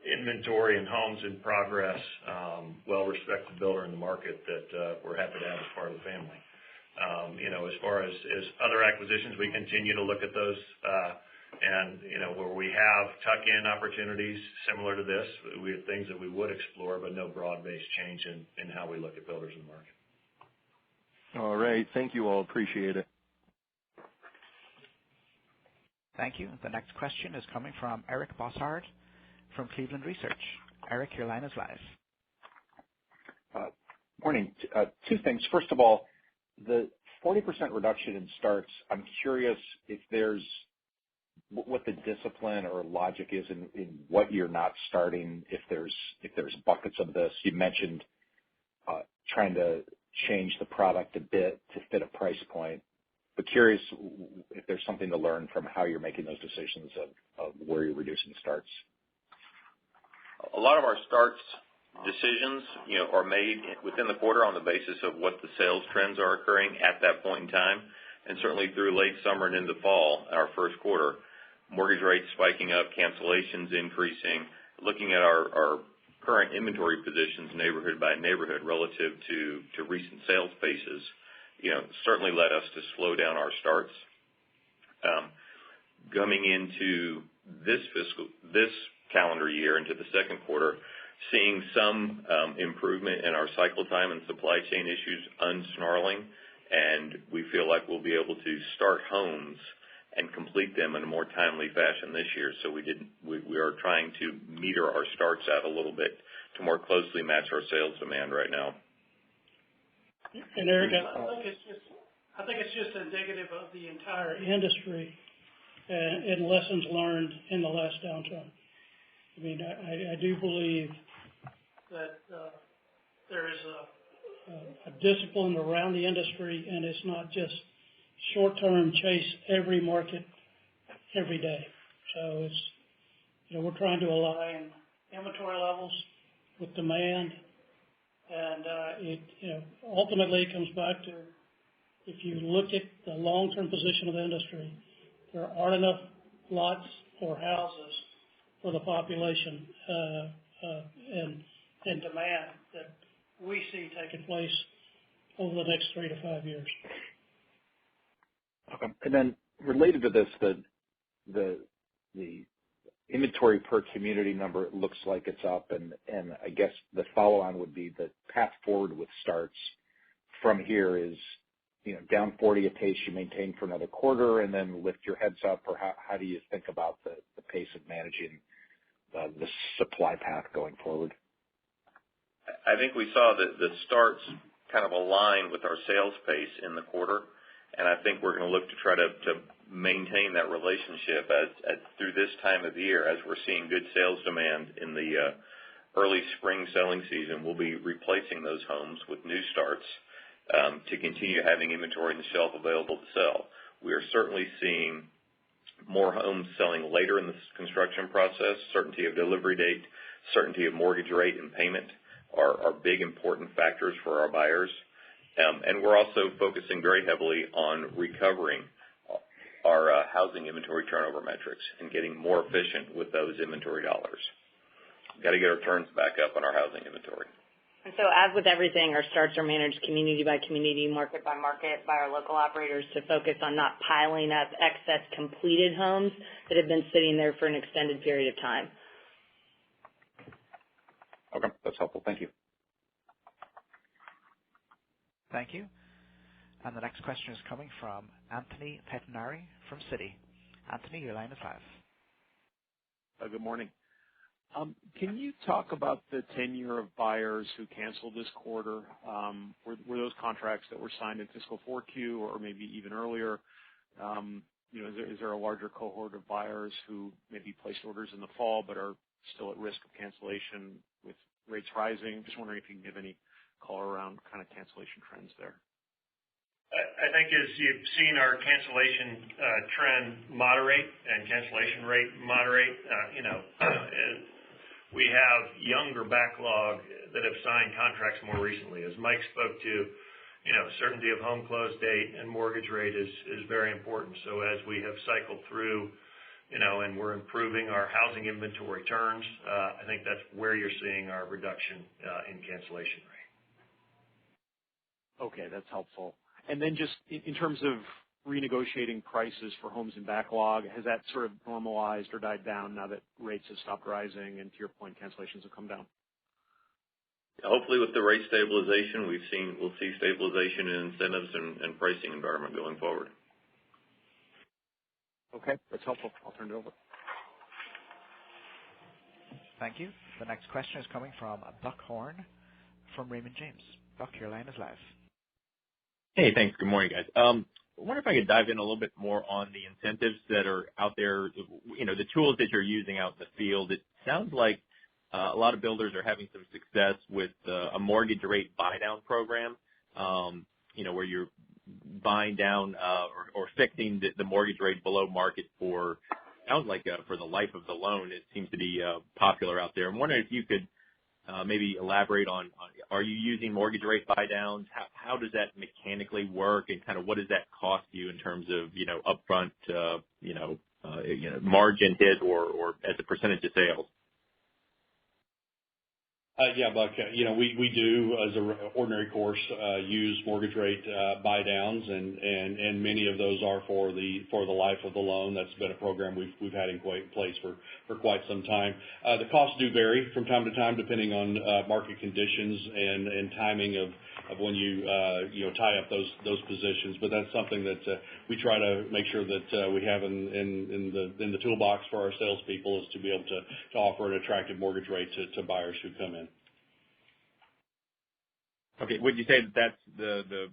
Speaker 5: inventory and homes in progress, well-respected builder in the market that we're happy to have as part of the family. As far as other acquisitions, we continue to look at those And, where we have tuck-in opportunities similar to this, we have things that we would explore, but no broad-based change in how we look at builders in the market.
Speaker 12: All right. Thank you all. Appreciate it.
Speaker 1: Thank you. The next question is coming from Eric Bosshard from Cleveland Research. Eric, your line is live.
Speaker 13: Morning. Two things. First of all, the 40% reduction in starts, I'm curious if there's what the discipline or logic is in what you're not starting, if there's buckets of this. You mentioned trying to change the product a bit to fit a price point, but curious if there's something to learn from how you're making those decisions of where you're reducing starts.
Speaker 4: A lot of our starts decisions, are made within the quarter on the basis of what the sales trends are occurring at that point in time, and certainly through late summer and into fall, our first quarter. Mortgage rates spiking up, cancellations increasing, looking at our current inventory positions neighborhood by neighborhood relative to recent sales paces, certainly led us to slow down our starts. Coming into this calendar year, into the second quarter, seeing some improvement in our cycle time and supply chain issues unsnarling, and we feel like we'll be able to start homes and complete them in a more timely fashion this year. So we are trying to meter our starts out a little bit to more closely match our sales demand right now.
Speaker 3: And Eric, I think it's just indicative of the entire industry and lessons learned in the last downturn. I mean, I do believe that there is a discipline around the industry, and it's not just short-term chase every market every day. So it's, we're trying to align inventory levels with demand, and ultimately it comes back to, if you look at the long-term position of the industry, there aren't enough lots or houses for the population and demand that we see taking place over the next 3 to 5 years.
Speaker 13: Okay. And then related to this, the inventory per community number, it looks like it's up, and I guess the follow-on would be the path forward with starts from here is, down 40 a pace you maintain for another quarter and then lift your heads up, or how do you think about the pace of managing the supply path going forward?
Speaker 4: I think we saw the starts kind of align with our sales pace in the quarter, and I think we're going to look to try to maintain that relationship as through this time of the year. As we're seeing good sales demand in the early spring selling season, we'll be replacing those homes with new starts to continue having inventory on the shelf available to sell. We are certainly seeing more homes selling later in the construction process. Certainty of delivery date, certainty of mortgage rate and payment are big important factors for our buyers. And we're also focusing very heavily on recovering our housing inventory turnover metrics and getting more efficient with those inventory dollars. Got to get our turns back up on our housing inventory.
Speaker 2: And so as with everything, our starts are managed community by community, market by market, by our local operators to focus on not piling up excess completed homes that have been sitting there for an extended period of time.
Speaker 13: Okay, that's helpful. Thank you.
Speaker 1: Thank you. And the next question is coming from Anthony Pettinari from Citi. Anthony, your line is live.
Speaker 14: Good morning. Can you talk about the tenure of buyers who canceled this quarter? Were those contracts that were signed in fiscal 4Q or maybe even earlier? Is there a larger cohort of buyers who maybe placed orders in the fall but are still at risk of cancellation with rates rising? Just wondering if you can give any color around kind of cancellation trends there.
Speaker 5: I think as you've seen our cancellation trend moderate and cancellation rate moderate, we have younger backlog that have signed contracts more recently. As Mike spoke to, certainty of home close date and mortgage rate is very important. So as we have cycled through, and we're improving our housing inventory turns, I think that's where you're seeing our reduction in cancellation rate.
Speaker 14: Okay, that's helpful. And then just in terms of renegotiating prices for homes in backlog? Has that sort of normalized or died down now that rates have stopped rising and, to your point, cancellations have come down?
Speaker 4: Hopefully with the rate stabilization, we'll see stabilization in incentives and pricing environment going forward.
Speaker 14: Okay, that's helpful. I'll turn it over.
Speaker 1: Thank you. The next question is coming from Buck Horne from Raymond James. Buck, your line is live.
Speaker 15: Hey, thanks. Good morning, guys. I wonder if I could dive in a little bit more on the incentives that are out there, the tools that you're using out in the field. It sounds like a lot of builders are having some success with a mortgage rate buy-down program, where you're buying down or fixing the mortgage rate below market for the life of the loan. It seems to be popular out there. I'm wondering if you could maybe elaborate on, are you using mortgage rate buy-downs? How does that mechanically work, and kind of what does that cost you in terms of, upfront, margin hit or as a percentage of sales?
Speaker 6: Yeah, Buck, we do, as an ordinary course, use mortgage rate buy downs, and many of those are for the life of the loan. That's been a program we've had in place for quite some time. The costs do vary from time to time depending on market conditions and timing of when you tie up those positions. But that's something that we try to make sure that we have in the toolbox for our salespeople, is to be able to offer an attractive mortgage rate to buyers who come in.
Speaker 15: Okay, would you say that that's the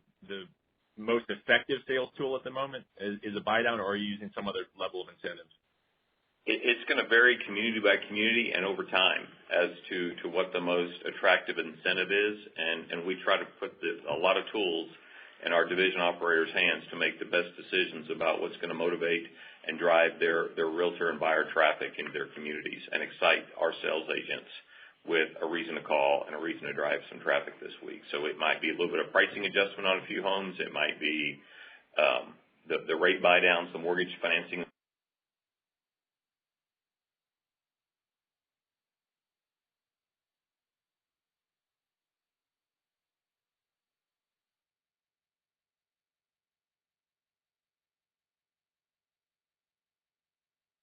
Speaker 15: most effective sales tool at the moment is a buy down, or are you using some other level of incentives?
Speaker 4: It's going to vary community by community and over time as to what the most attractive incentive is, and we try to put a lot of tools in our division operators' hands to make the best decisions about what's going to motivate and drive their realtor and buyer traffic into their communities and excite our sales agents with a reason to call and a reason to drive some traffic this week. So it might be a little bit of pricing adjustment on a few homes. It might be the rate buy downs, the mortgage financing.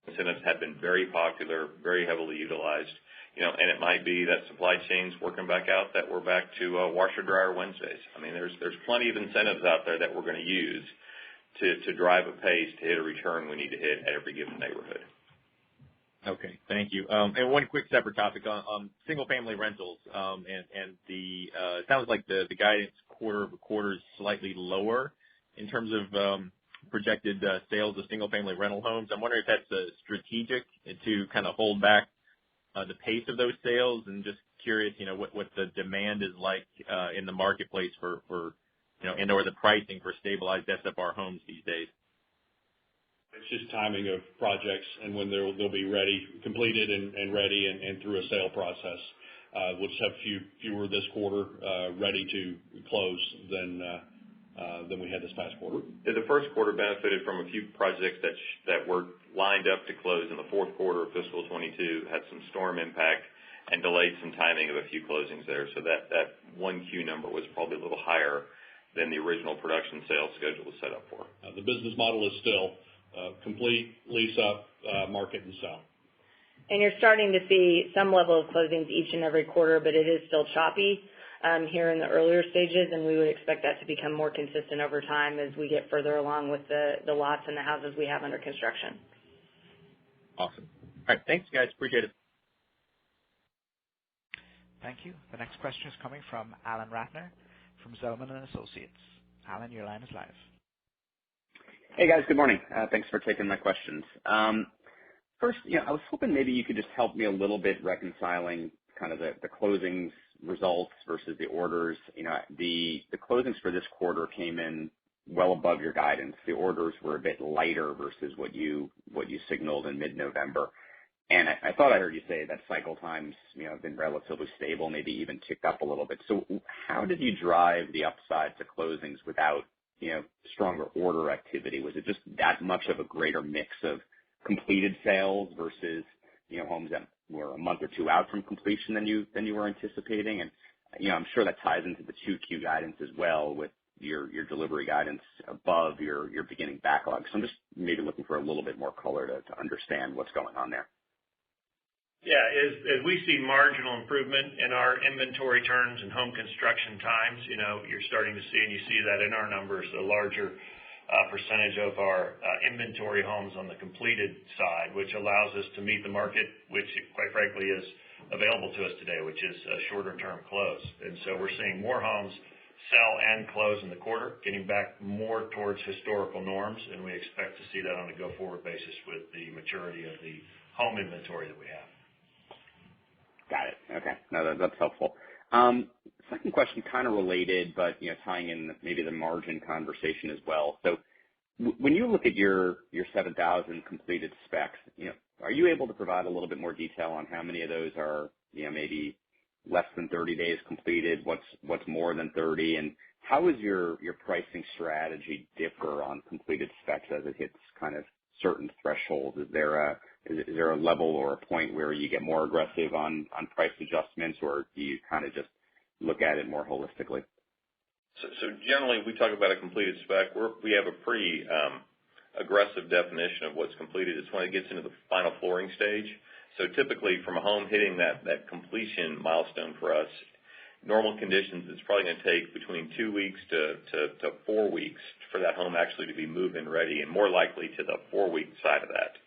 Speaker 4: Incentives have been very popular, very heavily utilized. And it might be that supply chain's working back out, that we're back to washer dryer Wednesdays. I mean, there's plenty of incentives out there that we're going to use to drive a pace to hit a return we need to hit at every given neighborhood.
Speaker 15: Okay, thank you. And one quick separate topic on single-family rentals, and it sounds like the guidance quarter-over-quarter is slightly lower in terms of projected sales of single-family rental homes. I'm wondering if that's strategic to kind of hold back the pace of those sales, and just curious, what the demand is like in the marketplace for and/or the pricing for stabilized SFR homes these days.
Speaker 6: It's just timing of projects and when they'll be ready, completed and ready and through a sale process. We'll just have fewer this quarter ready to close than we had this past quarter.
Speaker 4: The first quarter benefited from a few projects that were lined up to close in the fourth quarter of fiscal 22, had some storm impact and delayed some timing of a few closings there. So that 1Q number was probably a little higher than the original production sales schedule was set up for.
Speaker 6: The business model is still complete, lease up, market and sell.
Speaker 2: And you're starting to see some level of closings each and every quarter, but it is still choppy here in the earlier stages, and we would expect that to become more consistent over time as we get further along with the lots and the houses we have under construction.
Speaker 15: Awesome. All right, thanks, guys. Appreciate it.
Speaker 1: Thank you. The next question is coming from Alan Ratner from Zelman & Associates. Alan, your line is live.
Speaker 16: Hey, guys. Good morning. Thanks for taking my questions. First, I was hoping maybe you could just help me a little bit reconciling kind of the closings results versus the orders. The closings for this quarter came in well above your guidance. The orders were a bit lighter versus what you signaled in mid-November. And I thought I heard you say that cycle times, have been relatively stable, maybe even ticked up a little bit. So how did you drive the upside to closings without, stronger order activity? Was it just that much of a greater mix of completed sales versus, homes that were a month or two out from completion than you were anticipating? And, I'm sure that ties into the 2Q guidance as well with, your delivery guidance above your beginning backlog. So I'm just maybe looking for a little bit more color to understand what's going on there.
Speaker 5: Yeah. As we see marginal improvement in our inventory turns and home construction times, you're starting to see, and you see that in our numbers, a larger percentage of our inventory homes on the completed side, which allows us to meet the market, which quite frankly is available to us today, which is a shorter term close. And so we're seeing more homes sell and close in the quarter, getting back more towards historical norms, and we expect to see that on a go-forward basis with the maturity of the home inventory that we have.
Speaker 16: Got it. Okay. No, that's helpful. Second question, kind of related, but tying in maybe the margin conversation as well. So when you look at your 7,000 completed specs, are you able to provide a little bit more detail on how many of those are maybe less than 30 days completed, what's more than 30, and how is your pricing strategy differ on completed specs as it hits kind of certain thresholds? Is there a level or a point where you get more aggressive on price adjustments, or do you kind of just look at it more holistically?
Speaker 4: So generally, we talk about a completed spec. We have a pretty aggressive definition of what's completed. It's when it gets into the final flooring stage. So typically, from a home hitting that completion milestone for us, normal conditions, it's probably going to take between 2 weeks to 4 weeks for that home actually to be move-in ready, and more likely to the 4-week side of that.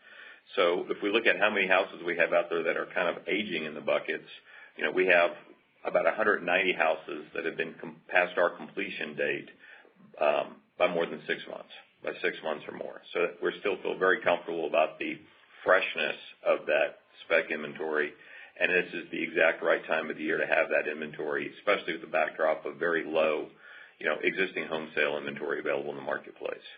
Speaker 4: So if we look at how many houses we have out there that are kind of aging in the buckets, we have about 190 houses that have been past our completion date by more than 6 months, by 6 months or more. So we still feel very comfortable about the freshness of that spec inventory, and this is the exact right time of the year to have that inventory, especially with the backdrop of very low, existing home sale inventory available in the marketplace.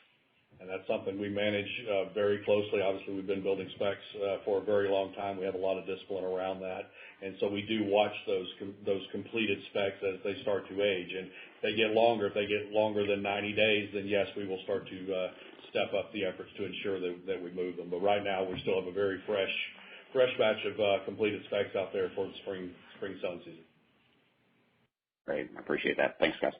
Speaker 6: And that's something we manage very closely. Obviously, we've been building specs for a very long time. We have a lot of discipline around that. And so we do watch those completed specs as they start to age. And if they get longer, than 90 days, then yes, we will start to step up the efforts to ensure that we move them. But right now, we still have a very fresh batch of completed specs out there for the spring selling season.
Speaker 16: Great. I appreciate that. Thanks, guys.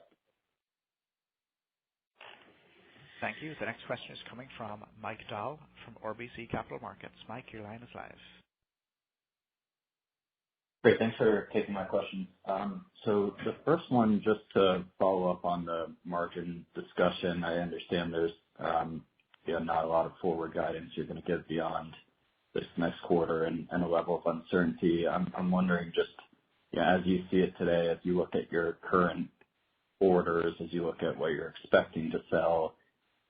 Speaker 1: Thank you. The next question is coming from Mike Dahl from RBC Capital Markets. Mike, your line is live.
Speaker 17: Great. Thanks for taking my question. So the first one, just to follow up on the margin discussion, I understand there's not a lot of forward guidance you're going to give beyond this next quarter and a level of uncertainty. I'm wondering just as you see it today, as you look at your current orders, as you look at what you're expecting to sell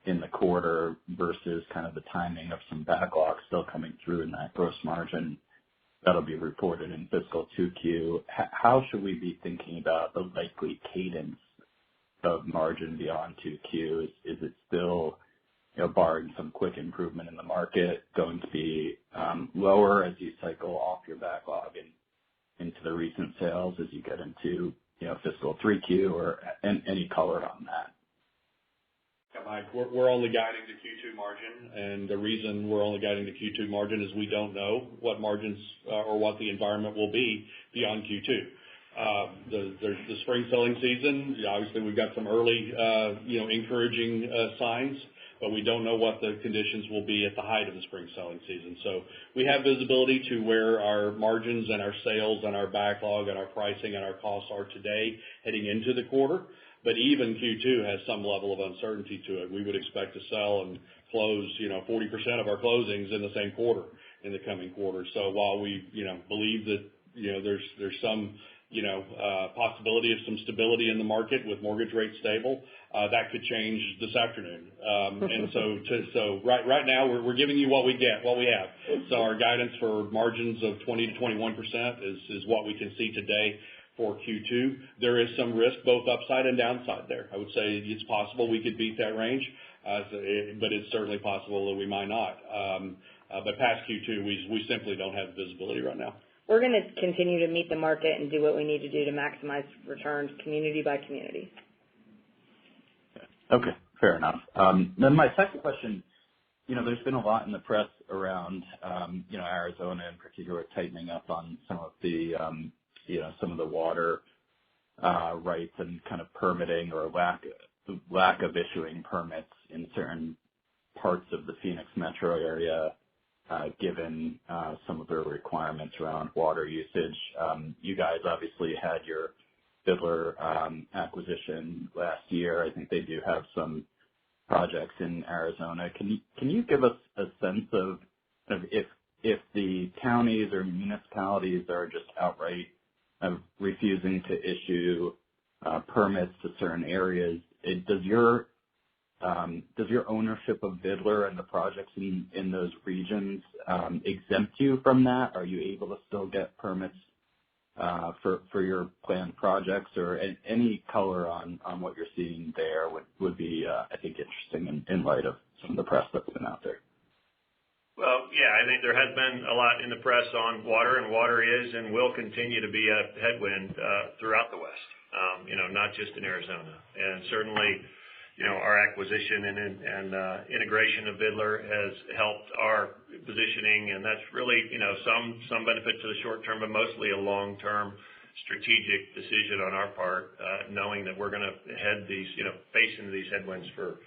Speaker 17: in the quarter versus kind of the timing of some backlog still coming through in that gross margin that'll be reported in fiscal 2Q. How should we be thinking about the likely cadence of margin beyond 2Q? Is it still, barring some quick improvement in the market, going to be lower as you cycle off your backlog into the recent sales as you get into fiscal 3Q, or any color on that?
Speaker 6: Yeah, Mike, we're only guiding to Q2 margin, and the reason we're only guiding to Q2 margin is we don't know what margins or what the environment will be beyond Q2. There's the spring selling season. Obviously, we've got some early, encouraging signs, but we don't know what the conditions will be at the height of the spring selling season. So we have visibility to where our margins and our sales and our backlog and our pricing and our costs are today heading into the quarter. But even Q2 has some level of uncertainty to it. We would expect to sell and close, 40% of our closings in the same quarter in the coming quarter. So while we, believe that, there's some, possibility of some stability in the market with mortgage rates stable, that could change this afternoon. And so right now we're giving you what we have. So our guidance for margins of 20 to 21% is what we can see today. For Q2, there is some risk, both upside and downside there. I would say it's possible we could beat that range, but it's certainly possible that we might not. But past Q2, we simply don't have visibility right now.
Speaker 2: We're going to continue to meet the market and do what we need to do to maximize returns community by community.
Speaker 17: Okay, fair enough. Then my second question, there's been a lot in the press around, Arizona in particular tightening up on some of the some of the water rights and kind of permitting or lack of issuing permits in certain parts of the Phoenix metro area, given some of their requirements around water usage. You guys obviously had your Fiddler acquisition last year. I think they do have some projects in Arizona. Can you give us a sense of if the counties or municipalities are just outright refusing to issue permits to certain areas, does your ownership of Fiddler and the projects in those regions exempt you from that? Are you able to still get permits for your planned projects, or any color on what you're seeing there would be, I think, interesting in light of some of the press that's been out there?
Speaker 5: Well, yeah, I think there has been a lot in the press on water, and water is and will continue to be a headwind throughout the West, not just in Arizona. And certainly, our acquisition and integration of Fiddler has helped our positioning, and that's really, some benefit to the short term, but mostly a long-term strategic decision on our part, knowing that we're going to face into these headwinds for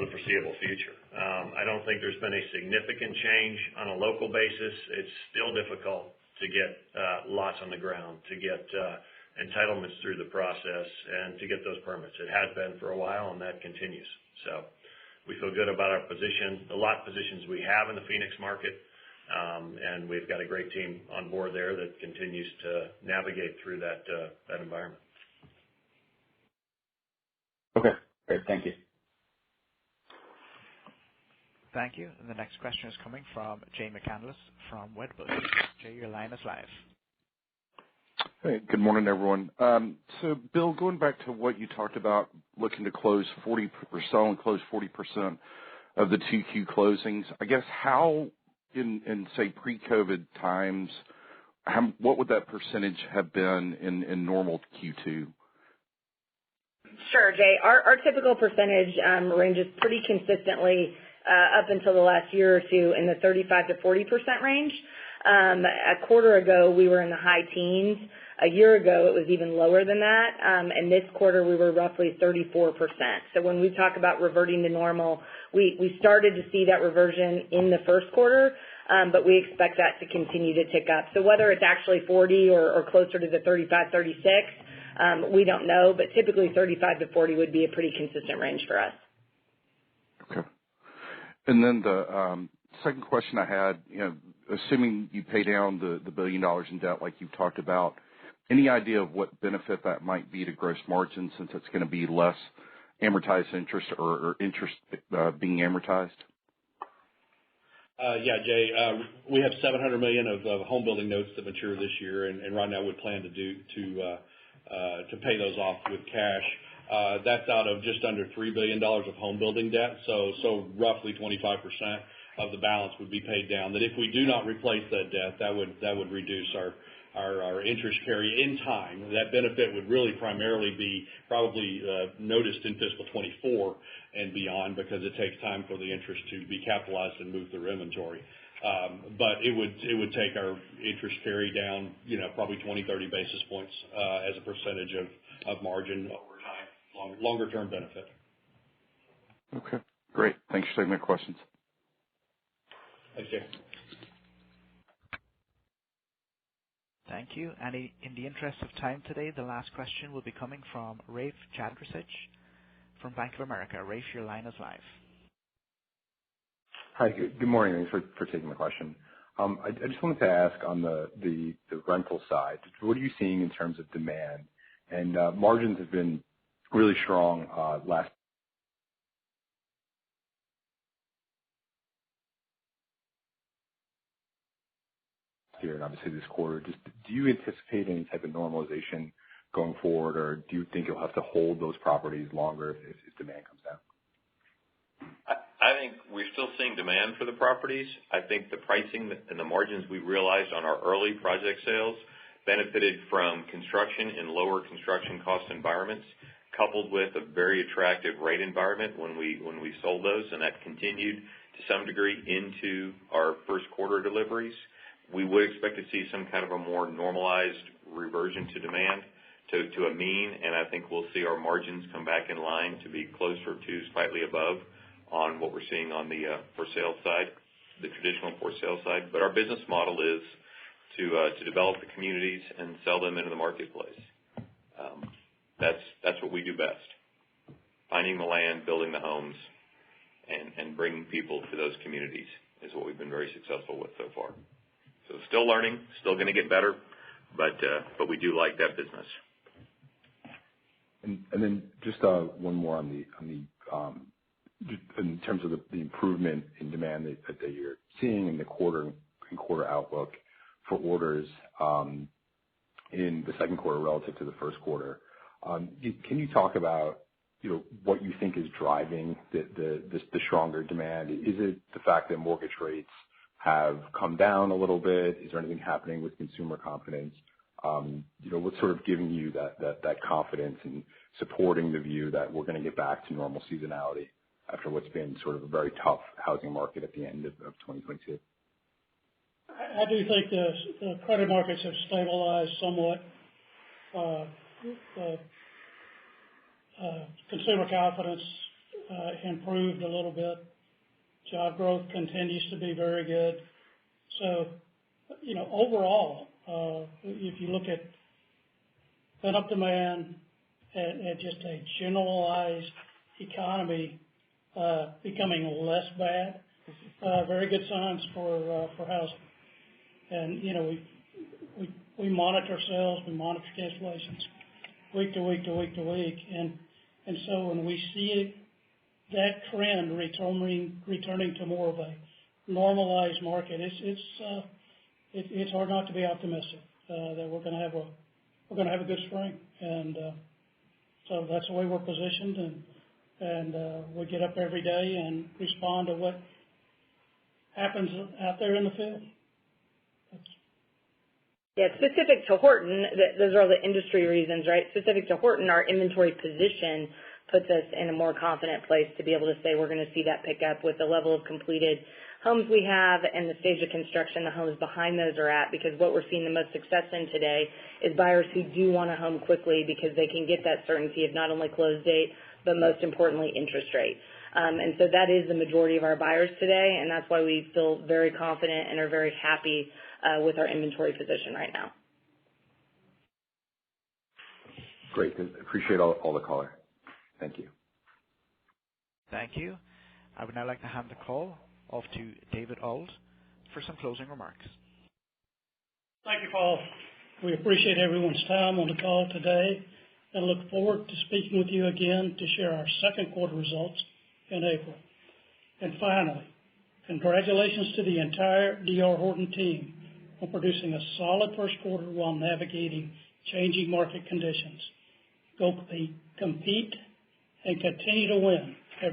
Speaker 5: the foreseeable future. I don't think there's been a significant change on a local basis. It's still difficult to get lots on the ground, to get entitlements through the process, and to get those permits. It has been for a while, and that continues. So we feel good about our position, the lot positions we have in the Phoenix market, and we've got a great team on board there that continues to navigate through that environment.
Speaker 17: Okay, great. Thank you.
Speaker 1: Thank you. And the next question is coming from Jay McCandless from Wedbush. Jay, your line is live.
Speaker 18: Hey, good morning, everyone. So, Bill, going back to what you talked about, looking to close 40% or sell and close 40% of the 2Q closings, I guess how in say pre-COVID times, what would that percentage have been in normal Q2?
Speaker 2: Sure, Jay. Our typical percentage ranges pretty consistently up until the last year or two in the 35 to 40% range. A quarter ago, we were in the high teens. A year ago, it was even lower than that. And this quarter, we were roughly 34%. So when we talk about reverting to normal, we started to see that reversion in the first quarter, but we expect that to continue to tick up. So whether it's actually 40 or closer to the 35, 36, we don't know, but typically 35 to 40 would be a pretty consistent range for us.
Speaker 18: Okay. And then the second question I had, assuming you pay down the $1 billion in debt like you've talked about, any idea of what benefit that might be to gross margin since it's going to be less amortized interest or interest being amortized?
Speaker 6: Yeah, Jay, we have $700 million of home building notes that mature this year, and right now we plan to pay those off with cash. That's out of just under $3 billion of home building debt, so roughly 25% of the balance would be paid down. That if we do not replace that debt, that would reduce our interest carry in time. That benefit would really primarily be probably noticed in fiscal 24 and beyond, because it takes time for the interest to be capitalized and move through inventory. But it would take our interest carry down, probably 20, 30 basis points as a percentage of margin over time. Longer term benefit.
Speaker 18: Okay, great. Thanks for taking my questions.
Speaker 6: Thanks, Jay.
Speaker 1: Thank you. And in the interest of time today, the last question will be coming from Rafe Jadrosich from Bank of America. Rafe, your line is live.
Speaker 19: Hi, good morning. Thanks for taking my question. I just wanted to ask on the rental side, what are you seeing in terms of demand? And margins have been really strong last year and obviously this quarter. Just do you anticipate any type of normalization going forward, or do you think you'll have to hold those properties longer if demand comes down?
Speaker 4: I think we're still seeing demand for the properties. I think the pricing and the margins we realized on our early project sales benefited from construction in lower construction cost environments, coupled with a very attractive rate environment when we sold those, and that continued to some degree into our first quarter deliveries. We would expect to see some kind of a more normalized reversion to demand to a mean, and I think we'll see our margins come back in line to be closer to slightly above on what we're seeing on the for sale side, the traditional for sale side. But our business model is to develop the communities and sell them into the marketplace. That's what we do best. Finding the land, building the homes, and bringing people to those communities is what we've been very successful with so far. So still learning, still going to get better, but we do like that business.
Speaker 19: And then just one more on the just in terms of the improvement in demand that you're seeing in the quarter outlook for orders in the second quarter relative to the first quarter. Can you talk about what you think is driving the stronger demand? Is it the fact that mortgage rates have come down a little bit? Is there anything happening with consumer confidence? What's sort of giving you that confidence and supporting the view that we're going to get back to normal seasonality after what's been sort of a very tough housing market at the end of 2022?
Speaker 3: I do think the credit markets have stabilized somewhat. Consumer confidence improved a little bit. Job growth continues to be very good. So, overall, if you look at pent-up demand and just a generalized economy becoming less bad, very good signs for housing. And we monitor sales, we monitor cancellations week to week to week to week, and so when we see that trend returning to more of a normalized market, it's hard not to be optimistic that we're going to have a good spring, and so that's the way we're positioned, and we get up every day and respond to what happens out there in the field.
Speaker 2: Yeah, specific to Horton, those are all the industry reasons, right? Specific to Horton, our inventory position puts us in a more confident place to be able to say we're going to see that pick up with the level of completed homes we have and the stage of construction the homes behind those are at, because what we're seeing the most success in today is buyers who do want a home quickly because they can get that certainty of not only close date, but most importantly, interest rate. And so that is the majority of our buyers today, and that's why we feel very confident and are very happy with our inventory position right now.
Speaker 19: Great. Appreciate all the color. Thank you.
Speaker 1: Thank you. I would now like to hand the call off to David Auld for some closing remarks.
Speaker 3: Thank you, Paul. We appreciate everyone's time on the call today and look forward to speaking with you again to share our second quarter results in April. And finally, congratulations to the entire D.R. Horton team on producing a solid first quarter while navigating changing market conditions. Go compete and continue to win.